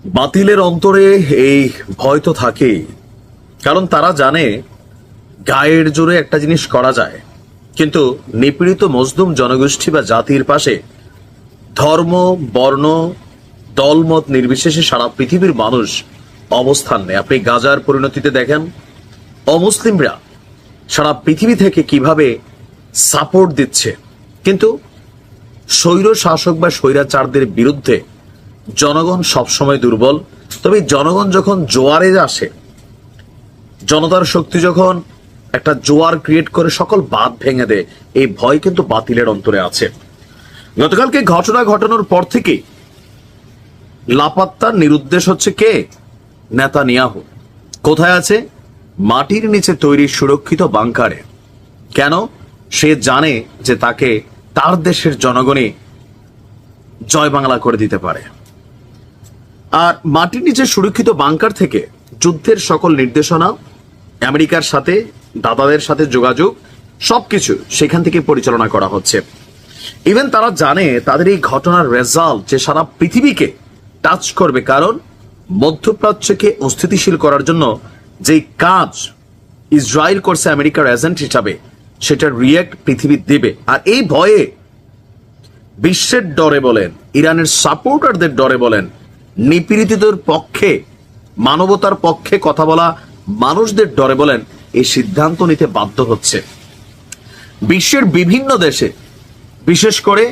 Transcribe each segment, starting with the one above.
বাতিলের অন্তরে এই ভয় তো থাকেই, কারণ তারা জানে গায়ের জোরে একটা জিনিস করা যায়, কিন্তু নিপীড়িত মজলুম জনগোষ্ঠী বা জাতির পাশে ধর্ম, বর্ণ, দলমত নির্বিশেষে সারা পৃথিবীর মানুষ অবস্থান নেয়। আপনি গাজার পরিণতিতে দেখেন অমুসলিমরা সারা পৃথিবী থেকে কিভাবে সাপোর্ট দিচ্ছে, কিন্তু স্বৈর শাসক বা স্বৈরাচারদের বিরুদ্ধে জনগণ সবসময় দুর্বল। তবে জনগণ যখন জোয়ারে আসে, জনতার শক্তি যখন একটা জোয়ার ক্রিয়েট করে সকল বাঁধ ভেঙে দেয়, এই ভয় কিন্তু বাতিলের অন্তরে আছে। গতকালকে ঘটনা ঘটানোর পর থেকে লাপাত্তা, নিরুদ্দেশ হচ্ছে কে? নেতানিয়াহু। কোথায় আছে? মাটির নিচে তৈরি সুরক্ষিত বাংকারে। কেন? সে জানে যে তাকে তার দেশের জনগণই জয় বাংলা করে দিতে পারে। আর মাটির নিচে সুরক্ষিত বাংকার থেকে যুদ্ধের সকল নির্দেশনা, আমেরিকার সাথে দাদাদের সাথে যোগাযোগ, সবকিছু সেখান থেকে পরিচালনা করা হচ্ছে। ইভেন তারা জানে তাদের এই ঘটনার রেজাল্ট যে সারা পৃথিবীকে টাচ করবে, কারণ মধ্যপ্রাচ্যকে অস্থিতিশীল করার জন্য যে কাজ ইসরায়েল করছে আমেরিকার এজেন্ট হিসাবে, সেটা রিয়েক্ট পৃথিবী দেবে। আর এই ভয়ে বিশ্বের ডরে বলেন, ইরানের সাপোর্টারদের ডরে বলেন, নিপীড়িতদের পক্ষে, মানবতার পক্ষে কথা বলা মানুষদের ডরে বলেন, এই সিদ্ধান্ত নিতে বাধ্য হচ্ছে। বিশ্বের বিভিন্ন দেশে, বিশেষ করে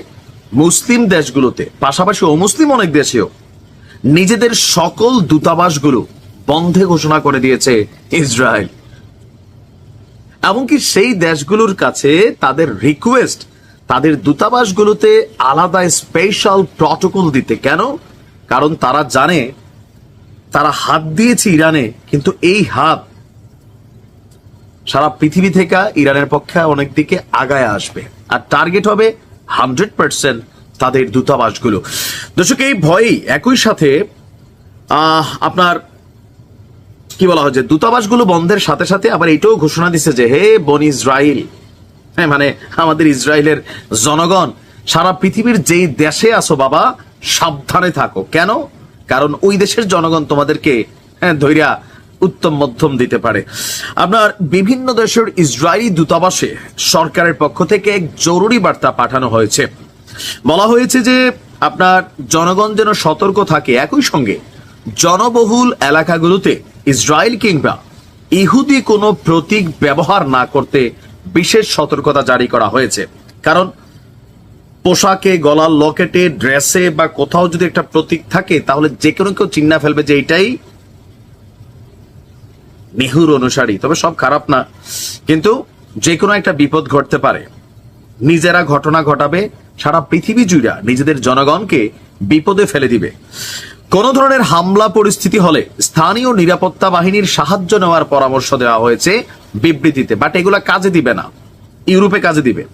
মুসলিম দেশগুলোতে, পাশাপাশি অমুসলিম অনেক দেশেও নিজেদের সকল দূতাবাসগুলো বন্ধে ঘোষণা করে দিয়েছে ইসরায়েল। এমনকি সেই দেশগুলোর কাছে তাদের রিকোয়েস্ট তাদের দূতাবাসগুলোতে আলাদা স্পেশাল প্রটোকল দিতে। কেন? কারণ তারা জানে তারা হাত দিয়েছে ইরানে, কিন্তু এই হাত সারা পৃথিবী থেকে ইরানের পক্ষে অনেক দিকে আগায় আসবে, আর টার্গেট হবে 100% তাদের দূতাবাসগুলো। দর্শক, এই ভয়ই একই সাথে আপনার কি বলা হয় যে দূতাবাসগুলো বন্ধের সাথে সাথে আবার এটাও ঘোষণা দিচ্ছে যে হে বন ইসরায়েল, হ্যাঁ, মানে আমাদের ইসরায়েলের জনগণ, সারা পৃথিবীর যেই দেশে আসো বাবা, সাবধানে থাকো। কেন? কারণ ওই দেশের জনগণ তোমাদেরকে ধৈর্য উত্তম মধ্যম দিতে পারে। আপনার বিভিন্ন দেশের ইসরায়েলি দূতাবাসে সরকারের পক্ষ থেকে এক জরুরি বার্তা পাঠানো হয়েছে। বলা হয়েছে যে আপনার জনগণ যেন সতর্ক থাকে, একই সঙ্গে জনবহুল এলাকাগুলোতে ইসরায়েল কিংবা ইহুদি কোনো প্রতীক ব্যবহার না করতে বিশেষ সতর্কতা জারি করা হয়েছে। কারণ পোশাকে, গলার লকেটে, ড্রেসে বা কোথাও যদি একটা প্রতীক থাকে, তাহলে যে কোনো কেউ চিন্না ফেলবে যে এটাই নিহুর অনুসারী। তবে সব খারাপ না, কিন্তু যে কোনো একটা বিপদ ঘটতে পারে। নিজেরা ঘটনা ঘটাবে, সারা পৃথিবী জুড়ে নিজেদের জনগণকে বিপদে ফেলে দিবে। কোন ধরনের হামলা পরিস্থিতি হলে স্থানীয় নিরাপত্তা বাহিনীর সাহায্য নেওয়ার পরামর্শ দেওয়া হয়েছে বিবৃতিতে। বাট এগুলা কাজে দিবে না, ইউরোপে কাজে দিবে।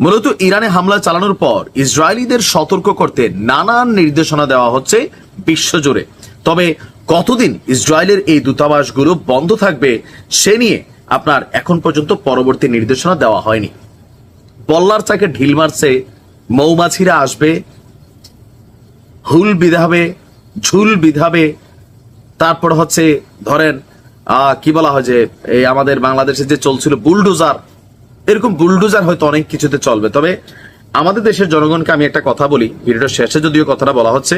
মূলত ইরানে হামলা চালানোর পর ইসরায়েলিদের সতর্ক করতে নানান নির্দেশনা দেওয়া হচ্ছে বিশ্বজুড়ে। তবে কতদিন ইসরায়েলের এই দূতাবাসগুলো বন্ধ থাকবে সে নিয়ে আপনার এখন পর্যন্ত পরবর্তী নির্দেশনা দেওয়া হয়নি। বল্লার চাকে ঢিল মারছে, মৌমাছিরা আসবে, হুল বিধাবে, ঝুল বিধাবে, তারপর হচ্ছে ধরেন কি বলা হয় যে এই আমাদের বাংলাদেশে যে চলছিল বুলডোজার, এরকম বুলডোজার হয়তো অনেক কিছুতে চলবে। তবে আমাদের দেশের জনগণকে আমি একটা কথা বলি, ভিডিওটার শেষে যদিও কথাটা বলা হচ্ছে,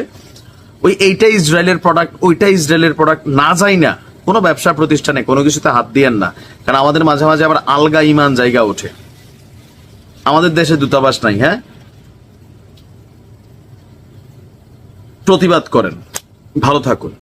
ওই এইটা ইসরায়েলের প্রোডাক্ট, ওইটা ইসরায়েলের প্রোডাক্ট না যাই না, কোনো ব্যবসা প্রতিষ্ঠানে কোনো কিছুতে হাত দিয়েন না। কারণ আমাদের মাঝে মাঝে আবার আলগা ইমান জায়গা ওঠে। আমাদের দেশে দূতাবাস নাই, হ্যাঁ, প্রতিবাদ করেন। ভালো থাকুন।